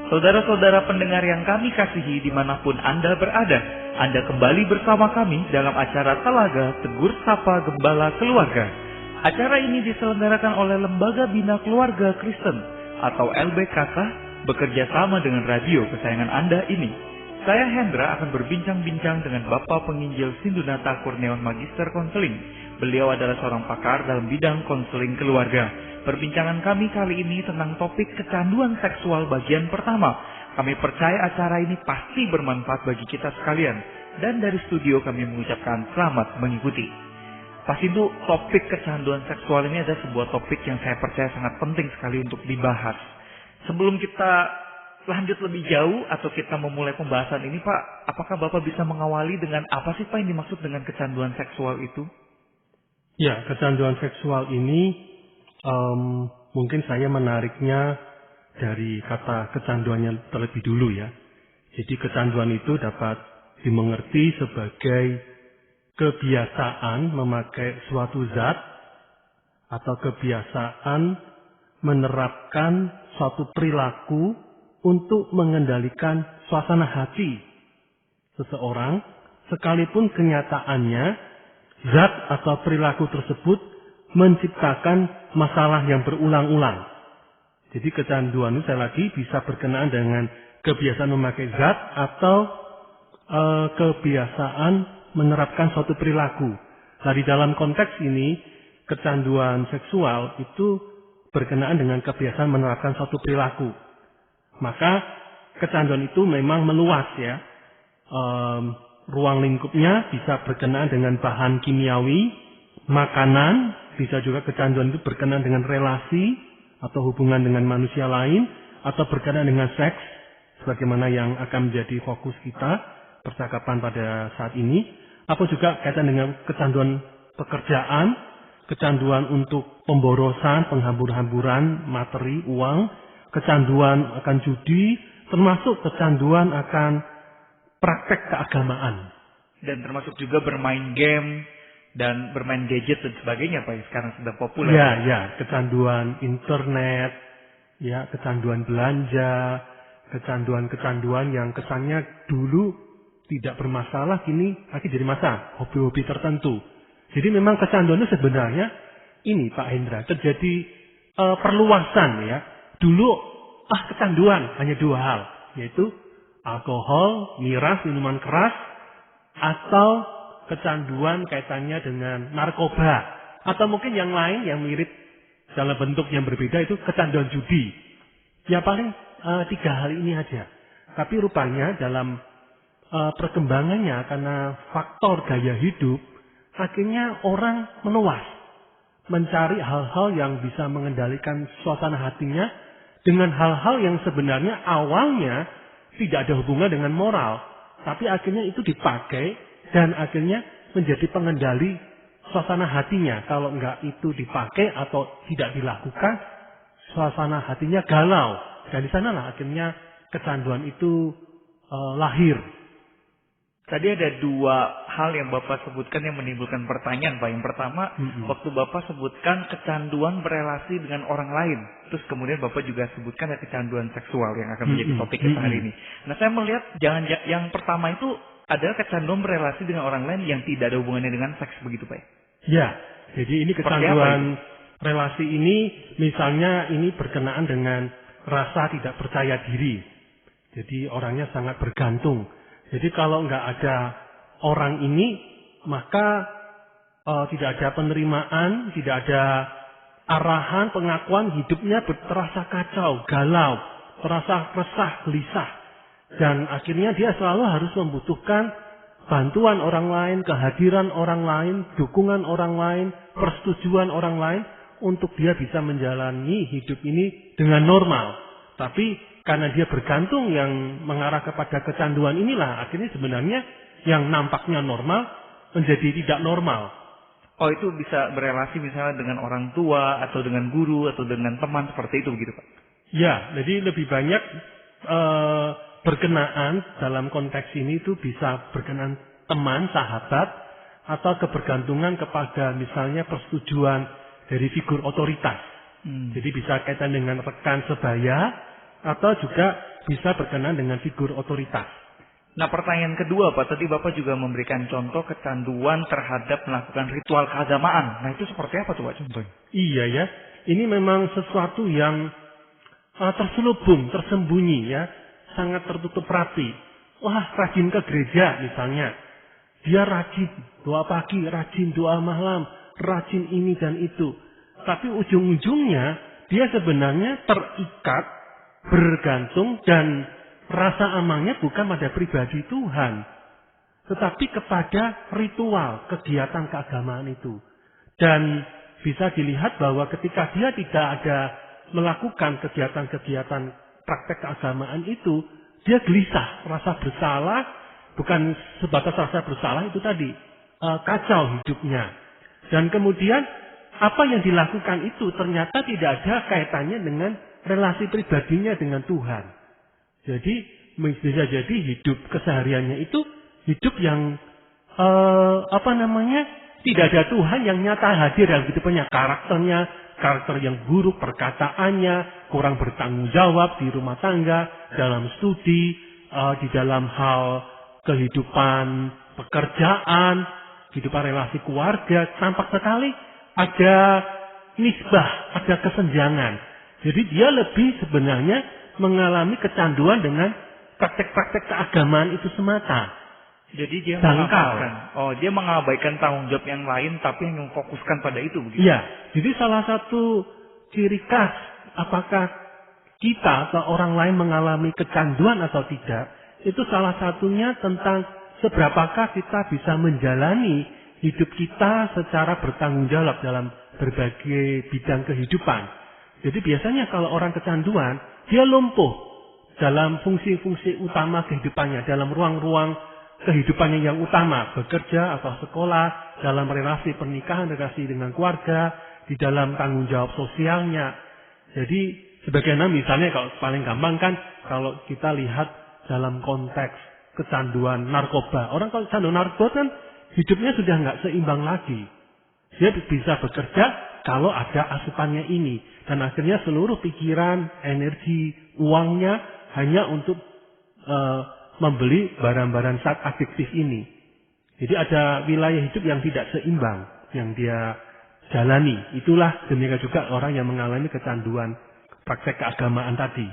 Saudara-saudara pendengar yang kami kasihi dimanapun Anda berada, Anda kembali bersama kami dalam acara Telaga Tegur Sapa Gembala Keluarga. Acara ini diselenggarakan oleh Lembaga Bina Keluarga Kristen atau LBKK bekerja sama dengan radio kesayangan Anda ini. Saya Hendra akan berbincang-bincang dengan Bapak Penginjil Sindunata Kurniawan Magister Konseling. Beliau adalah seorang pakar dalam bidang konseling keluarga. Perbincangan kami kali ini tentang topik kecanduan seksual bagian pertama. Kami percaya acara ini pasti bermanfaat bagi kita sekalian. Dan dari studio kami mengucapkan selamat mengikuti. Pasti itu topik kecanduan seksual ini adalah sebuah topik yang saya percaya sangat penting sekali untuk dibahas. Sebelum kita lanjut lebih jauh atau kita memulai pembahasan ini, Pak, apakah Bapak bisa mengawali dengan apa sih Pak yang dimaksud dengan kecanduan seksual itu? Ya, kecanduan seksual ini mungkin saya menariknya dari kata kecanduannya terlebih dulu ya. Jadi kecanduan itu dapat dimengerti sebagai kebiasaan memakai suatu zat atau kebiasaan menerapkan suatu perilaku untuk mengendalikan suasana hati seseorang, sekalipun kenyataannya zat atau perilaku tersebut menciptakan masalah yang berulang-ulang. Jadi kecanduan itu saya lagi bisa berkenaan dengan kebiasaan memakai zat atau kebiasaan menerapkan suatu perilaku. Nah, di dalam konteks ini kecanduan seksual itu berkenaan dengan kebiasaan menerapkan suatu perilaku. Maka kecanduan itu memang meluas ya. Ruang lingkupnya bisa berkenaan dengan bahan kimiawi, makanan, bisa juga kecanduan itu berkenaan dengan relasi atau hubungan dengan manusia lain, atau berkenaan dengan seks, sebagaimana yang akan menjadi fokus kita percakapan pada saat ini. Atau juga kaitan dengan kecanduan pekerjaan, kecanduan untuk pemborosan, penghambur-hamburan materi, uang, kecanduan akan judi, termasuk kecanduan akan praktek keagamaan. Dan termasuk juga bermain game dan bermain gadget dan sebagainya Pak, sekarang sedang populer. Ya, kecanduan internet, ya, kecanduan belanja, kecanduan yang kesannya dulu tidak bermasalah, kini akhirnya jadi masalah, hobi-hobi tertentu. Jadi memang kecanduan itu sebenarnya ini Pak Hendra, terjadi perluasan ya. Dulu kecanduan hanya dua hal, yaitu alkohol, miras, minuman keras, atau kecanduan kaitannya dengan narkoba, atau mungkin yang lain yang mirip dalam bentuk yang berbeda itu kecanduan judi. Ya paling tiga hal ini aja. Tapi rupanya dalam perkembangannya karena faktor gaya hidup, akhirnya orang meluas, mencari hal-hal yang bisa mengendalikan suasana hatinya dengan hal-hal yang sebenarnya awalnya tidak ada hubungan dengan moral, tapi akhirnya itu dipakai dan akhirnya menjadi pengendali suasana hatinya. Kalau enggak itu dipakai atau tidak dilakukan, suasana hatinya galau. Dan di sanalah akhirnya kecanduan itu lahir. Tadi ada dua hal yang Bapak sebutkan yang menimbulkan pertanyaan, Pak. Yang pertama, waktu Bapak sebutkan kecanduan berelasi dengan orang lain. Terus kemudian Bapak juga sebutkan ada kecanduan seksual yang akan menjadi topik kita hari ini. Nah, saya melihat yang pertama itu adalah kecanduan berelasi dengan orang lain yang tidak ada hubungannya dengan seks, begitu Pak? Ya, jadi ini kecanduan relasi ini misalnya ini berkenaan dengan rasa tidak percaya diri. Jadi orangnya sangat bergantung. Jadi kalau nggak ada orang ini, maka tidak ada penerimaan, tidak ada arahan, pengakuan, hidupnya terasa kacau, galau, terasa resah, gelisah. Dan akhirnya dia selalu harus membutuhkan bantuan orang lain, kehadiran orang lain, dukungan orang lain, persetujuan orang lain untuk dia bisa menjalani hidup ini dengan normal. Tapi karena dia bergantung yang mengarah kepada kecanduan inilah, akhirnya sebenarnya yang nampaknya normal menjadi tidak normal. Oh, itu bisa berelasi misalnya dengan orang tua atau dengan guru atau dengan teman seperti itu begitu Pak? Ya, jadi lebih banyak berkenaan dalam konteks ini itu bisa berkenaan teman, sahabat, atau kebergantungan kepada misalnya persetujuan dari figur otoritas. Jadi bisa kaitan dengan rekan sebaya, atau juga bisa berkenan dengan figur otoritas. Nah, pertanyaan kedua, Pak, tadi Bapak juga memberikan contoh kecanduan terhadap melakukan ritual keagamaan. Nah, itu seperti apa tuh, Pak, contohnya? Iya ya, ini memang sesuatu yang terselubung, tersembunyi ya, sangat tertutup rapi. Wah, rajin ke gereja misalnya. Dia rajin doa pagi, rajin doa malam, rajin ini dan itu. Tapi ujung-ujungnya dia sebenarnya terikat, bergantung dan rasa amannya bukan pada pribadi Tuhan, tetapi kepada ritual, kegiatan keagamaan itu. Dan bisa dilihat bahwa ketika dia tidak ada melakukan kegiatan-kegiatan praktek keagamaan itu, dia gelisah, rasa bersalah, bukan sebatas rasa bersalah itu tadi, kacau hidupnya. Dan kemudian apa yang dilakukan itu ternyata tidak ada kaitannya dengan relasi pribadinya dengan Tuhan. Jadi bisa jadi hidup kesehariannya itu hidup yang tidak ada Tuhan yang nyata hadir dalam hidupnya, karakter yang buruk, perkataannya kurang bertanggung jawab di rumah tangga, dalam studi, di dalam hal kehidupan pekerjaan, kehidupan relasi keluarga, tampak sekali ada nisbah, ada kesenjangan. Jadi dia lebih sebenarnya mengalami kecanduan dengan praktek-praktek keagamaan itu semata. Jadi dia dangkal. Dia mengabaikan tanggung jawab yang lain tapi yang memfokuskan pada itu begitu. Iya. Jadi salah satu ciri khas apakah kita atau orang lain mengalami kecanduan atau tidak, itu salah satunya tentang seberapakah kita bisa menjalani hidup kita secara bertanggung jawab dalam berbagai bidang kehidupan. Jadi biasanya kalau orang kecanduan, dia lumpuh dalam fungsi-fungsi utama kehidupannya, dalam ruang-ruang kehidupannya yang utama, bekerja atau sekolah, dalam relasi pernikahan, relasi dengan keluarga, di dalam tanggung jawab sosialnya. Jadi sebagaimana misalnya kalau paling gampang kan, kalau kita lihat dalam konteks kecanduan narkoba. Orang kalau candu narkoba kan hidupnya sudah nggak seimbang lagi. Dia bisa bekerja kalau ada asupannya ini. Dan akhirnya seluruh pikiran, energi, uangnya hanya untuk membeli barang-barang zat adiktif ini. Jadi ada wilayah hidup yang tidak seimbang yang dia jalani. Itulah demikian juga orang yang mengalami kecanduan praktek keagamaan tadi.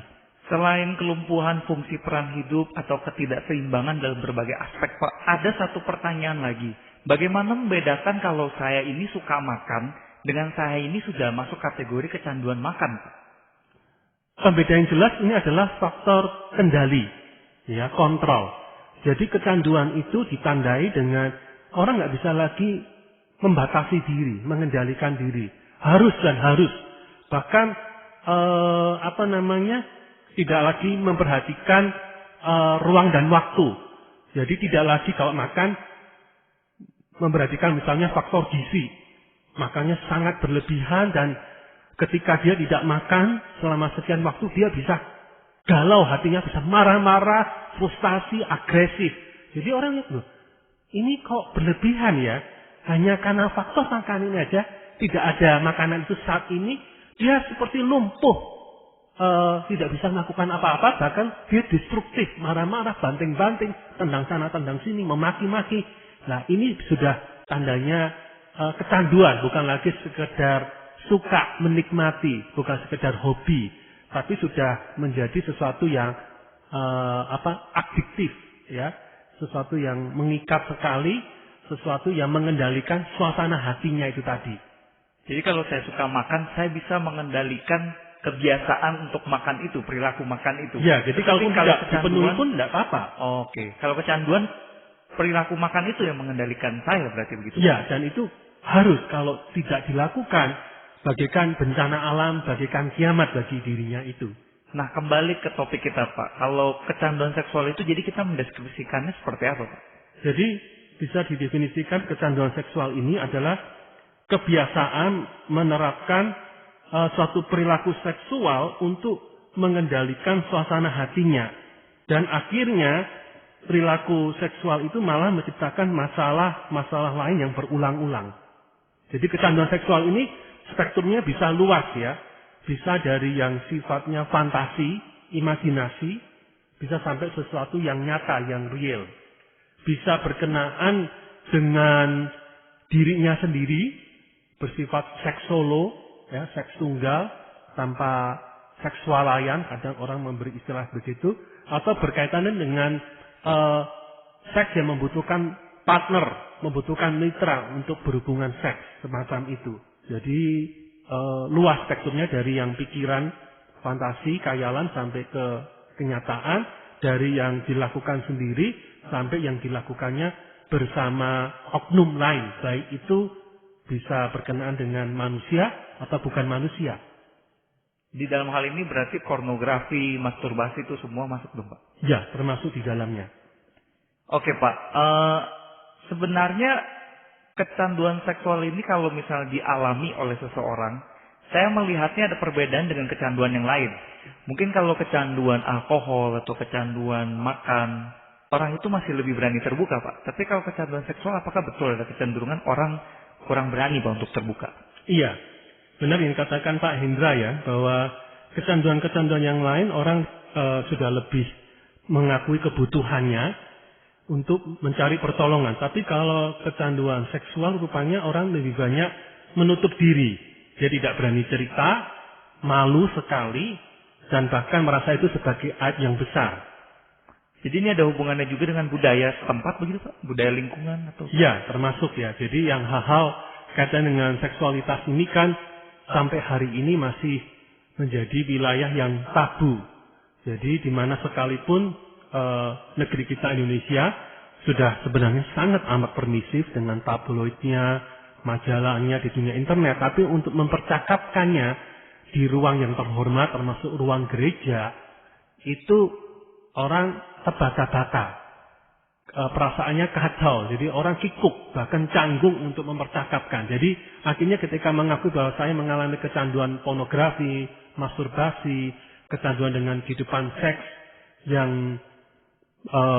Selain kelumpuhan fungsi peran hidup atau ketidakseimbangan dalam berbagai aspek, Pak, ada satu pertanyaan lagi. Bagaimana membedakan kalau saya ini suka makan dengan saya ini sudah masuk kategori kecanduan makan, Pak? Pembeda yang jelas ini adalah faktor kendali, ya, kontrol. Jadi kecanduan itu ditandai dengan orang nggak bisa lagi membatasi diri, mengendalikan diri, harus dan harus. Bahkan tidak lagi memperhatikan ruang dan waktu. Jadi tidak lagi kalau makan memperhatikan misalnya faktor gizi. Makannya sangat berlebihan dan ketika dia tidak makan selama sekian waktu dia bisa galau hatinya, bisa marah-marah, frustasi, agresif. Jadi orang itu, ini kok berlebihan ya? Hanya karena faktor makan ini aja, tidak ada makanan itu saat ini, dia seperti lumpuh, tidak bisa melakukan apa-apa, bahkan dia destruktif, marah-marah, banting-banting, tendang sana, tendang sini, memaki-maki. Nah ini sudah tandanya kecanduan, bukan lagi sekedar suka menikmati, bukan sekedar hobi, tapi sudah menjadi sesuatu yang adiktif, ya, sesuatu yang mengikat sekali, sesuatu yang mengendalikan suasana hatinya itu tadi. Jadi kalau saya suka makan, saya bisa mengendalikan kebiasaan untuk makan itu, perilaku makan itu. Ya, jadi kalau tidak dipenuhi pun tidak apa-apa. Oke, kalau kecanduan, perilaku makan itu yang mengendalikan saya berarti begitu. Ya, dan itu harus kalau tidak dilakukan, bagaikan bencana alam, bagaikan kiamat bagi dirinya itu. Nah, kembali ke topik kita, Pak. Kalau kecanduan seksual itu, jadi kita mendeskripsikannya seperti apa, Pak? Jadi bisa didefinisikan kecanduan seksual ini adalah kebiasaan menerapkan suatu perilaku seksual untuk mengendalikan suasana hatinya. Dan akhirnya perilaku seksual itu malah menciptakan masalah lain yang berulang-ulang. Jadi kecanduan seksual ini spektrumnya bisa luas ya. Bisa dari yang sifatnya fantasi, imajinasi, bisa sampai sesuatu yang nyata, yang real. Bisa berkenaan dengan dirinya sendiri, bersifat seks solo, ya, seks tunggal, tanpa seksualayan, kadang orang memberi istilah begitu, atau berkaitan dengan seks yang membutuhkan partner, membutuhkan mitra untuk berhubungan seks, semacam itu. Jadi luas spektrumnya dari yang pikiran, fantasi, khayalan sampai ke kenyataan, dari yang dilakukan sendiri sampai yang dilakukannya bersama oknum lain, baik itu bisa berkenaan dengan manusia atau bukan manusia. Di dalam hal ini berarti pornografi, masturbasi itu semua masuk dong, Pak? Ya, termasuk di dalamnya. Oke, Pak. Sebenarnya kecanduan seksual ini kalau misalnya dialami oleh seseorang, saya melihatnya ada perbedaan dengan kecanduan yang lain. Mungkin kalau kecanduan alkohol atau kecanduan makan, orang itu masih lebih berani terbuka, Pak. Tapi kalau kecanduan seksual, apakah betul ada kecenderungan orang kurang berani, Pak, untuk terbuka? Iya, benar yang dikatakan Pak Hendra ya, bahwa kecanduan-kecanduan yang lain orang sudah lebih mengakui kebutuhannya untuk mencari pertolongan. Tapi kalau kecanduan seksual rupanya orang lebih banyak menutup diri. Dia tidak berani cerita, malu sekali, dan bahkan merasa itu sebagai aib yang besar. Jadi ini ada hubungannya juga dengan budaya setempat begitu, Pak? Budaya lingkungan atau? Ya, termasuk ya. Jadi yang hal-hal kaitan dengan seksualitas ini kan sampai hari ini masih menjadi wilayah yang tabu. Jadi di mana sekalipun negeri kita Indonesia sudah sebenarnya sangat amat permisif dengan tabloidnya, majalahnya di dunia internet, tapi untuk mempercakapkannya di ruang yang terhormat termasuk ruang gereja itu orang terbata-bata, perasaannya kacau, jadi orang kikuk bahkan canggung untuk mempercakapkan. Jadi akhirnya ketika mengaku bahwa saya mengalami kecanduan pornografi, masturbasi, kecanduan dengan kehidupan seks yang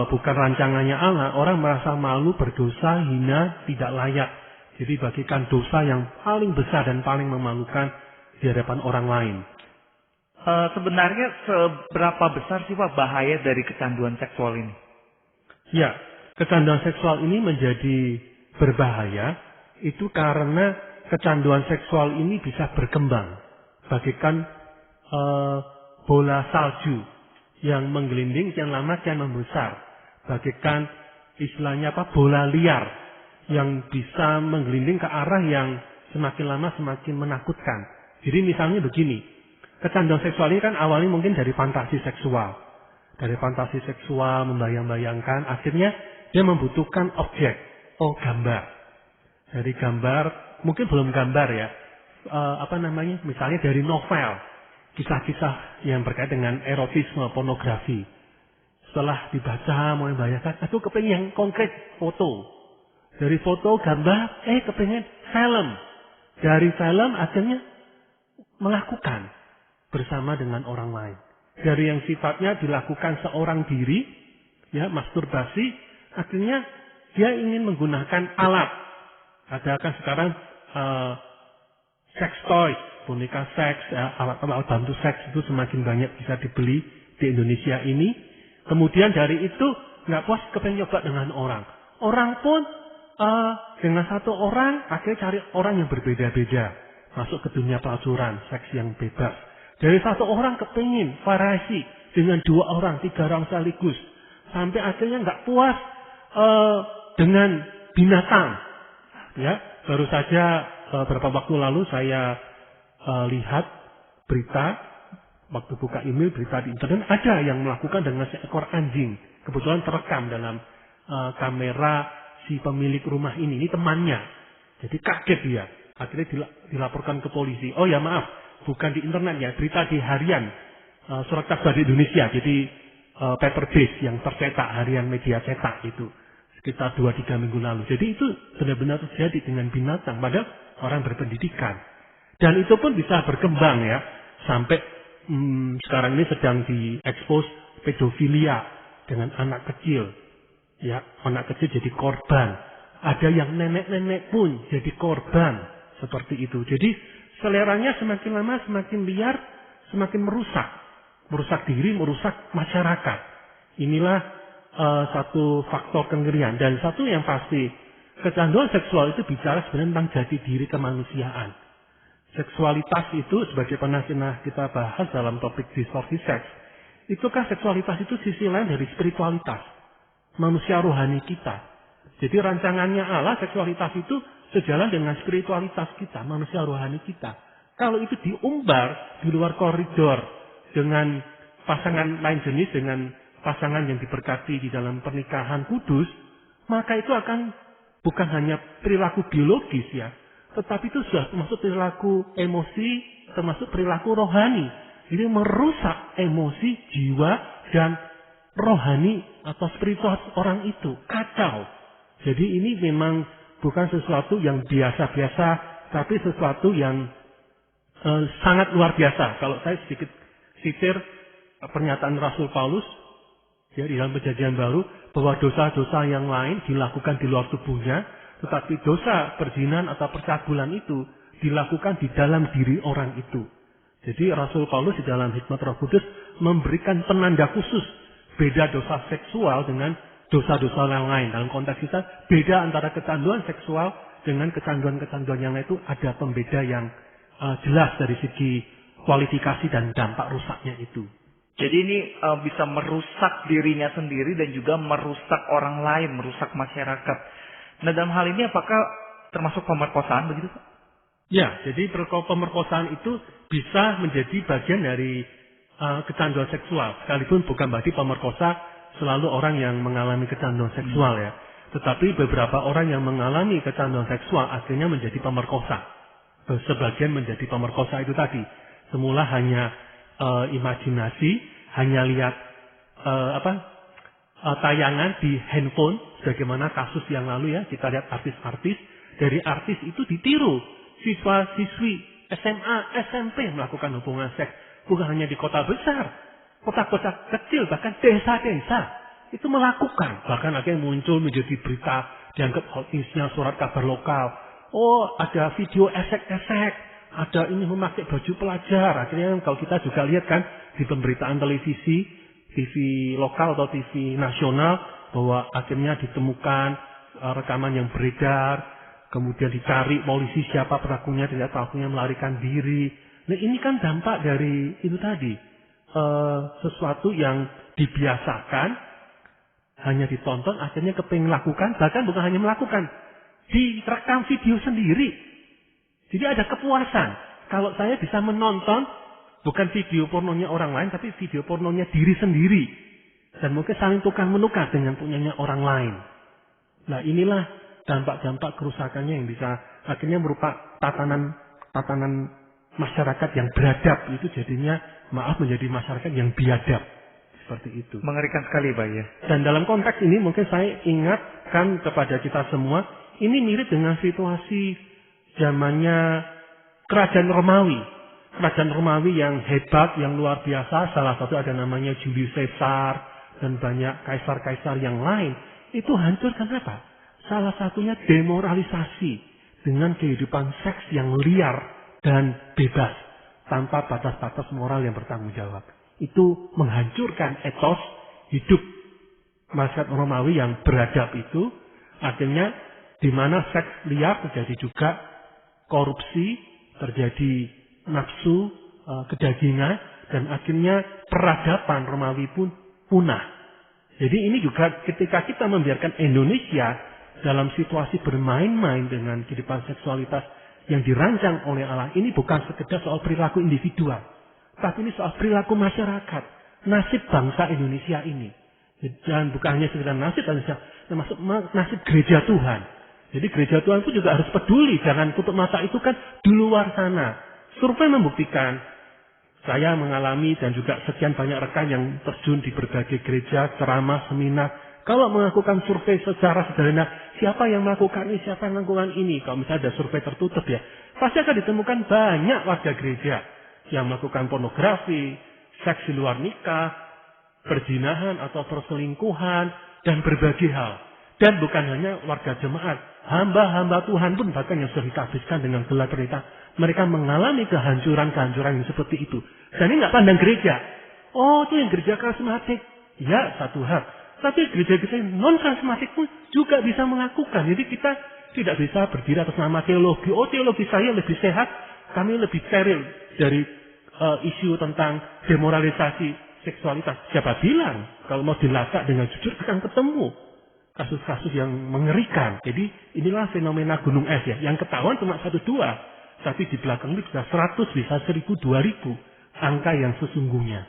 bukan rancangannya Allah, orang merasa malu, berdosa, hina, tidak layak. Jadi bagikan dosa yang paling besar dan paling memalukan di hadapan orang lain. Sebenarnya seberapa besar sih, Pak, bahaya dari kecanduan seksual ini? Ya, kecanduan seksual ini menjadi berbahaya itu karena kecanduan seksual ini bisa berkembang bagaikan bola salju yang menggelinding kian lama kian membesar, bagaikan istilahnya bola liar yang bisa menggelinding ke arah yang semakin lama semakin menakutkan. Jadi misalnya begini, kecanduan seksual ini kan awalnya mungkin dari fantasi seksual. Dari fantasi seksual membayang-bayangkan, akhirnya dia membutuhkan objek, gambar. Dari gambar, mungkin belum gambar ya, misalnya dari novel, kisah-kisah yang berkait dengan erotisme, pornografi. Setelah dibaca, mulai bayangkan, aku kepengen yang konkret, foto. Dari foto, gambar, kepengen film. Dari film, akhirnya melakukan bersama dengan orang lain. Dari yang sifatnya dilakukan seorang diri, ya, masturbasi, akhirnya dia ingin menggunakan alat. Ada kan sekarang sex toys, boneka seks, alat-alat bantu seks itu semakin banyak bisa dibeli di Indonesia ini. Kemudian dari itu nggak puas kepengen nyoba dengan orang. Orang pun dengan satu orang akhirnya cari orang yang berbeda-beda, masuk ke dunia pelacuran, seks yang bebas. Dari satu orang kepingin variasi dengan 2 orang, 3 orang sekaligus, sampai akhirnya nggak puas dengan binatang. Ya, baru saja beberapa waktu lalu saya lihat berita, waktu buka email berita di internet, ada yang melakukan dengan seekor anjing. Kebetulan terekam dalam kamera si pemilik rumah ini temannya. Jadi kaget dia. Akhirnya dilaporkan ke polisi. Oh ya maaf, bukan di internet ya, berita di harian Surat Kabar di Indonesia. Jadi paper base yang tercetak, harian media cetak itu. Sekitar 2-3 minggu lalu. Jadi itu benar-benar terjadi dengan binatang. Padahal orang berpendidikan. Dan itu pun bisa berkembang ya. Sampai sekarang ini sedang diekspos pedofilia dengan anak kecil. Ya, anak kecil jadi korban. Ada yang nenek-nenek pun jadi korban. Seperti itu. Jadi seleranya semakin lama semakin liar, semakin merusak. Merusak diri, merusak masyarakat. Inilah satu faktor kengerian. Dan satu yang pasti, kecanduan seksual itu bicara sebenarnya tentang jati diri kemanusiaan. Seksualitas itu sebagai pernah kita bahas dalam topik distorsi seks. Itukah seksualitas itu sisi lain dari spiritualitas manusia rohani kita. Jadi rancangannya Allah, seksualitas itu sejalan dengan spiritualitas kita, manusia rohani kita. Kalau itu diumbar di luar koridor dengan pasangan lain jenis, dengan pasangan yang diberkati di dalam pernikahan kudus, maka itu akan bukan hanya perilaku biologis ya, tetapi itu sudah termasuk perilaku emosi, termasuk perilaku rohani. Ini merusak emosi, jiwa, dan rohani atau spiritual orang itu. Kacau. Jadi ini memang bukan sesuatu yang biasa-biasa, tapi sesuatu yang sangat luar biasa. Kalau saya sedikit sitir pernyataan Rasul Paulus ya, di dalam Perjanjian Baru, bahwa dosa-dosa yang lain dilakukan di luar tubuhnya, tetapi dosa perzinahan atau percabulan itu dilakukan di dalam diri orang itu. Jadi Rasul Paulus di dalam Hikmat Roh Kudus memberikan penanda khusus beda dosa seksual dengan dosa-dosa yang lain. Dalam konteks kita, beda antara kecanduan seksual dengan kecanduan-kecanduan yang lain itu ada pembeda yang jelas dari segi kualifikasi dan dampak rusaknya itu. Jadi ini bisa merusak dirinya sendiri dan juga merusak orang lain, merusak masyarakat. Nah, dalam hal ini apakah termasuk pemerkosaan begitu, Pak? Ya, jadi pemerkosaan itu bisa menjadi bagian dari kecanduan seksual. Sekalipun bukan berarti pemerkosa selalu orang yang mengalami kecanduan seksual ya. Tetapi beberapa orang yang mengalami kecanduan seksual akhirnya menjadi pemerkosa. Sebagian menjadi pemerkosa itu tadi. Semula hanya imajinasi, hanya lihat tayangan di handphone, bagaimana kasus yang lalu ya, kita lihat artis-artis, dari artis itu ditiru siswa-siswi SMA, SMP melakukan hubungan seks, bukan hanya di kota besar, kota-kota kecil, bahkan desa-desa itu melakukan, bahkan akhirnya muncul menjadi berita, dianggap hoaxnya surat kabar lokal. Oh, ada video esek-esek, ada ini memakai baju pelajar. Akhirnya kalau kita juga lihat kan di pemberitaan televisi, TV lokal atau TV nasional, bahwa akhirnya ditemukan rekaman yang beredar, kemudian dicari polisi siapa pelakunya, tidak pelakunya melarikan diri. Nah ini kan dampak dari itu tadi, sesuatu yang dibiasakan, hanya ditonton, akhirnya kepingin lakukan, bahkan bukan hanya melakukan, direkam video sendiri. Jadi ada kepuasan. Kalau saya bisa menonton bukan video pornonya orang lain, tapi video pornonya diri sendiri. Dan mungkin saling tukar-menukar dengan punyanya orang lain. Nah inilah dampak-dampak kerusakannya yang bisa akhirnya merupakan tatanan masyarakat yang beradab. Itu jadinya menjadi masyarakat yang biadab. Seperti itu. Mengerikan sekali, Pak ya. Dan dalam konteks ini mungkin saya ingatkan kepada kita semua, ini mirip dengan situasi zamannya Kerajaan Romawi. Kerajaan Romawi yang hebat, yang luar biasa. Salah satu ada namanya Julius Caesar dan banyak kaisar-kaisar yang lain. Itu hancur kenapa? Salah satunya demoralisasi dengan kehidupan seks yang liar dan bebas tanpa batas-batas moral yang bertanggung jawab. Itu menghancurkan etos hidup masyarakat Romawi yang beradab itu. Akhirnya di mana seks liar terjadi juga korupsi, terjadi nafsu, kedagingan, dan akhirnya peradaban Romawi pun punah. Jadi ini juga ketika kita membiarkan Indonesia dalam situasi bermain-main dengan kehidupan seksualitas yang dirancang oleh Allah, ini bukan sekedar soal perilaku individual, tapi ini soal perilaku masyarakat, nasib bangsa Indonesia ini. Dan bukan hanya sekedar nasib Indonesia, termasuk nasib gereja Tuhan. Jadi gereja Tuhan pun juga harus peduli, jangan tutup mata itu kan di luar sana. Survei membuktikan, saya mengalami dan juga sekian banyak rekan yang terjun di berbagai gereja, ceramah, seminar. Kalau melakukan survei secara sederhana, siapa yang melakukan ini, siapa yang melakukan ini. Kalau misalnya ada survei tertutup ya, pasti akan ditemukan banyak warga gereja yang melakukan pornografi, seks di luar nikah, perzinahan atau perselingkuhan, dan berbagai hal. Dan bukan hanya warga jemaat, hamba-hamba Tuhan pun bahkan yang sudah dihabiskan dengan gelar pendeta, mereka mengalami kehancuran-kehancuran yang seperti itu. Dan ini nggak pandang gereja. Oh, itu yang gereja karismatik. Ya, satu hak. Tapi gereja-gereja non-karismatik pun juga bisa melakukan. Jadi kita tidak bisa berdiri atas nama teologi. Oh, teologi saya lebih sehat, kami lebih steril dari isu tentang demoralisasi seksualitas. Siapa bilang kalau mau dilacak dengan jujur akan ketemu kasus-kasus yang mengerikan. Jadi inilah fenomena gunung es ya. Yang ketahuan cuma 1-2. Tapi di belakang itu bisa 100, bisa 1000, 2000. Angka yang sesungguhnya.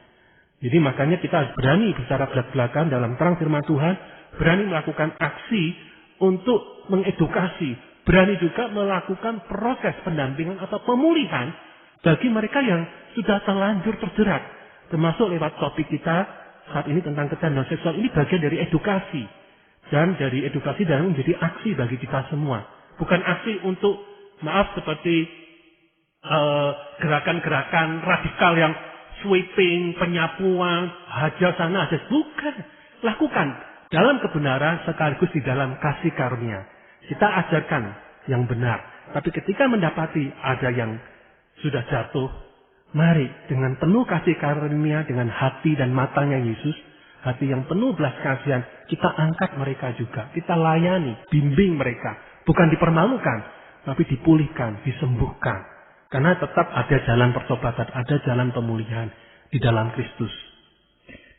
Jadi makanya kita harus berani bicara belak-belakan dalam terang firman Tuhan. Berani melakukan aksi untuk mengedukasi. Berani juga melakukan proses pendampingan atau pemulihan bagi mereka yang sudah terlanjur terjerat. Termasuk lewat topik kita saat ini tentang kecanduan seksual. Ini bagian dari edukasi. Dan dari edukasi dan menjadi aksi bagi kita semua. Bukan aksi untuk, maaf, seperti gerakan-gerakan radikal yang sweeping, penyapuan, hajar sana, hajar. Bukan. Lakukan dalam kebenaran sekaligus di dalam kasih karunia. Kita ajarkan yang benar. Tapi ketika mendapati ada yang sudah jatuh, mari dengan penuh kasih karunia, dengan hati dan matanya Yesus, hati yang penuh belas kasihan, kita angkat mereka juga. Kita layani, bimbing mereka. Bukan dipermalukan, tapi dipulihkan, disembuhkan. Karena tetap ada jalan pertobatan, ada jalan pemulihan di dalam Kristus.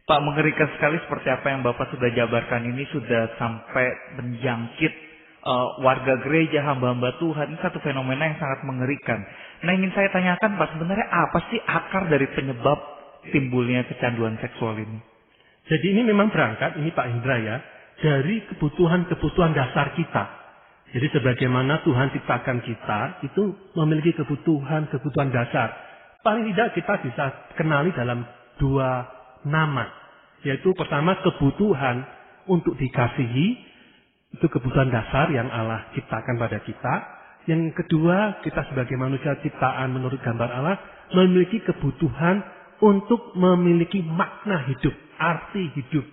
Pak, mengerikan sekali seperti apa yang Bapak sudah jabarkan ini, sudah sampai menjangkit warga gereja, hamba-hamba Tuhan. Ini satu fenomena yang sangat mengerikan. Nah, ingin saya tanyakan Pak, sebenarnya apa sih akar dari penyebab timbulnya kecanduan seksual ini? Jadi ini memang berangkat, ini Pak Indra ya, dari kebutuhan-kebutuhan dasar kita. Jadi sebagaimana Tuhan ciptakan kita, itu memiliki kebutuhan dasar. Paling tidak kita bisa kenali dalam 2 nama. Yaitu pertama kebutuhan untuk dikasihi, itu kebutuhan dasar yang Allah ciptakan pada kita. Yang kedua, kita sebagai manusia ciptaan menurut gambar Allah, memiliki kebutuhan untuk memiliki makna hidup, arti hidup.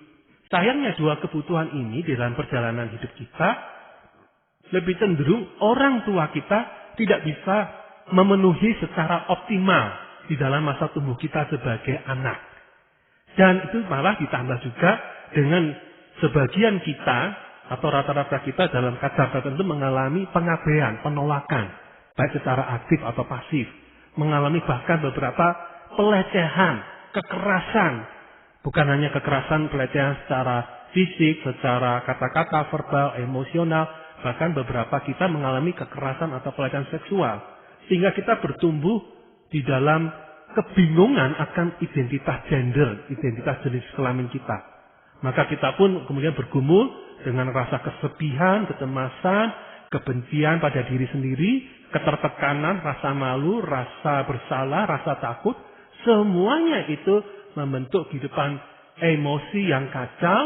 Sayangnya 2 kebutuhan ini dalam perjalanan hidup kita, lebih cenderung orang tua kita tidak bisa memenuhi secara optimal di dalam masa tumbuh kita sebagai anak. Dan itu malah ditambah juga dengan sebagian kita atau rata-rata kita dalam kadar tertentu mengalami pengabaian, penolakan, baik secara aktif atau pasif. Mengalami bahkan beberapa pelecehan, kekerasan. Bukan hanya kekerasan, pelecehan secara fisik, secara kata-kata, verbal, emosional. Bahkan beberapa kita mengalami kekerasan atau pelecehan seksual. Sehingga kita bertumbuh di dalam kebingungan akan identitas gender, identitas jenis kelamin kita. Maka kita pun kemudian bergumul dengan rasa kesepian, kecemasan, kebencian pada diri sendiri, ketertekanan, rasa malu, rasa bersalah, rasa takut. Semuanya itu membentuk kehidupan emosi yang kacau,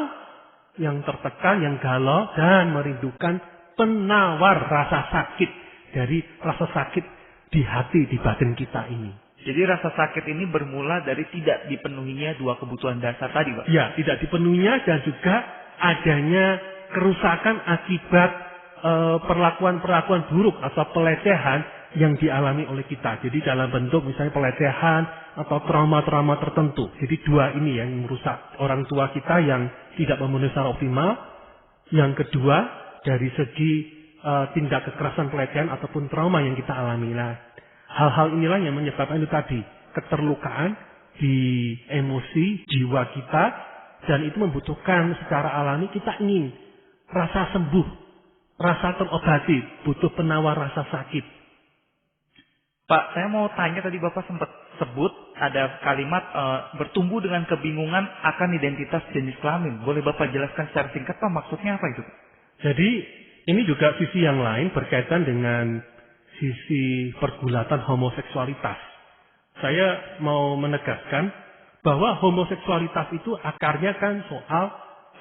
yang tertekan, yang galau, dan merindukan penawar rasa sakit dari rasa sakit di hati, di batin kita ini. Jadi rasa sakit ini bermula dari tidak dipenuhinya 2 kebutuhan dasar tadi, Pak? Ya, tidak dipenuhinya dan juga adanya kerusakan akibat perlakuan-perlakuan buruk atau pelecehan yang dialami oleh kita. Jadi dalam bentuk misalnya pelecehan atau trauma-trauma tertentu. Jadi 2 ini yang merusak orang tua kita yang tidak memenuhi secara optimal. Yang kedua, dari segi tindak kekerasan pelecehan ataupun trauma yang kita alami. Nah, hal-hal inilah yang menyebabkan itu tadi, keterlukaan di emosi jiwa kita, dan itu membutuhkan secara alami kita ingin rasa sembuh, rasa terobati, butuh penawar rasa sakit. Pak, saya mau tanya, tadi Bapak sempat sebut ada kalimat bertumbuh dengan kebingungan akan identitas jenis kelamin. Boleh Bapak jelaskan secara singkat, Pak, maksudnya apa itu? Jadi ini juga sisi yang lain berkaitan dengan sisi pergulatan homoseksualitas. Saya mau menegaskan bahwa homoseksualitas itu akarnya kan soal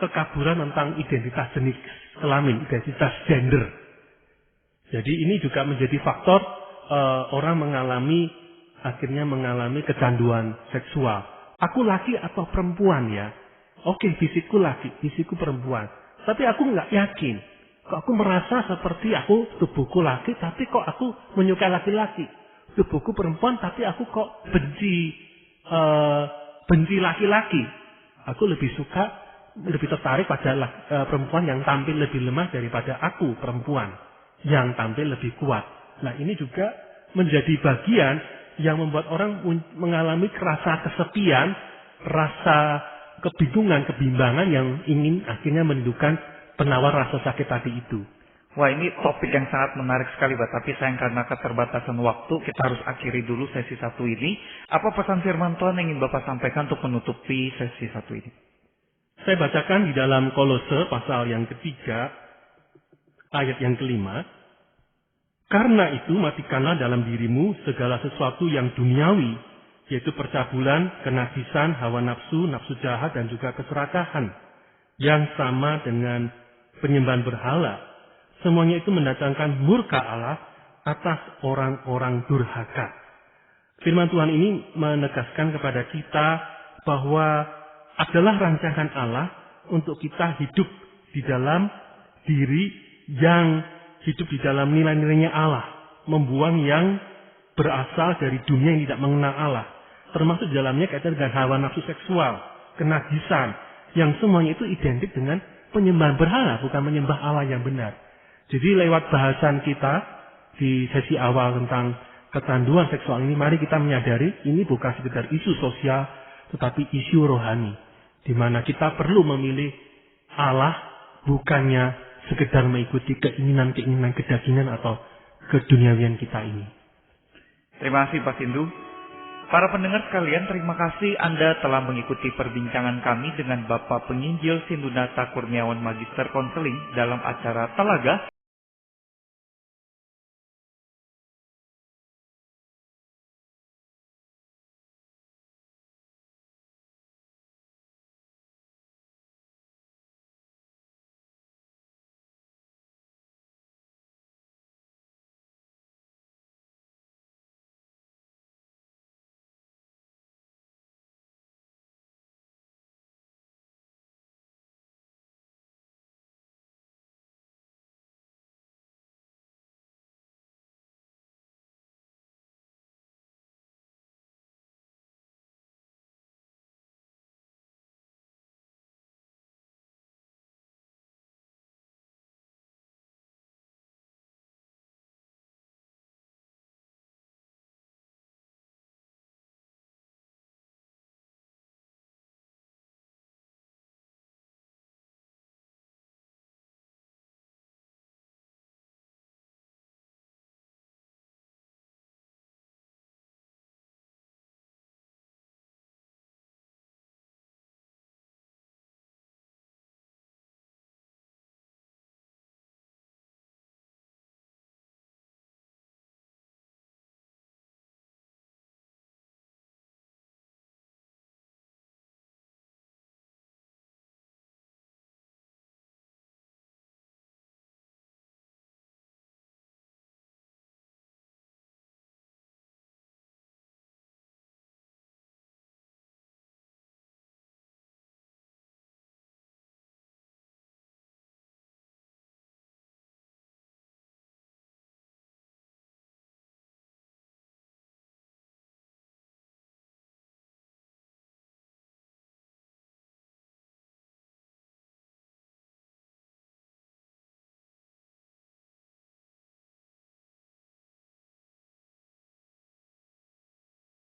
kekaburan tentang identitas jenis kelamin, identitas gender. Jadi ini juga menjadi faktor orang akhirnya mengalami kecanduan seksual. Aku laki atau perempuan ya? Oke, fisikku laki, fisikku perempuan. Tapi aku nggak yakin. Kok aku merasa seperti tubuhku laki, tapi kok aku menyukai laki-laki. Tubuhku perempuan, tapi aku kok benci laki-laki. Aku lebih tertarik pada perempuan yang tampil lebih lemah daripada aku, perempuan yang tampil lebih kuat. Nah, ini juga menjadi bagian yang membuat orang mengalami rasa kesepian, rasa kebingungan, kebimbangan yang ingin akhirnya menunjukkan penawar rasa sakit tadi itu. Wah, ini topik yang sangat menarik sekali, Pak. Tapi sayang karena keterbatasan waktu, kita harus akhiri dulu sesi 1 ini. Apa pesan firman Tuhan yang ingin Bapak sampaikan untuk menutupi sesi 1 ini? Saya bacakan di dalam Kolose pasal yang ketiga, ayat yang kelima. Karena itu matikanlah dalam dirimu segala sesuatu yang duniawi, yaitu percabulan, kenajisan, hawa nafsu, nafsu jahat, dan juga keserakahan, yang sama dengan penyembahan berhala. Semuanya itu mendatangkan murka Allah atas orang-orang durhaka. Firman Tuhan ini menegaskan kepada kita bahwa adalah rancangan Allah untuk kita hidup di dalam diri yang hidup di dalam nilai-nilainya Allah. Membuang yang berasal dari dunia yang tidak mengenal Allah. Termasuk di dalamnya kaitan dengan hawa nafsu seksual, kenajisan, yang semuanya itu identik dengan penyembahan berhala, bukan menyembah Allah yang benar. Jadi lewat bahasan kita di sesi awal tentang kecanduan seksual ini, mari kita menyadari ini bukan sekedar isu sosial, tetapi isu rohani. Di mana kita perlu memilih Allah, bukannya sekedar mengikuti keinginan-keinginan kedagingan atau keduniawian kita ini. Terima kasih Pak Sindu. Para pendengar sekalian, terima kasih Anda telah mengikuti perbincangan kami dengan Bapak Penginjil Sindunata Kurniawan Magister Konseling dalam acara Telaga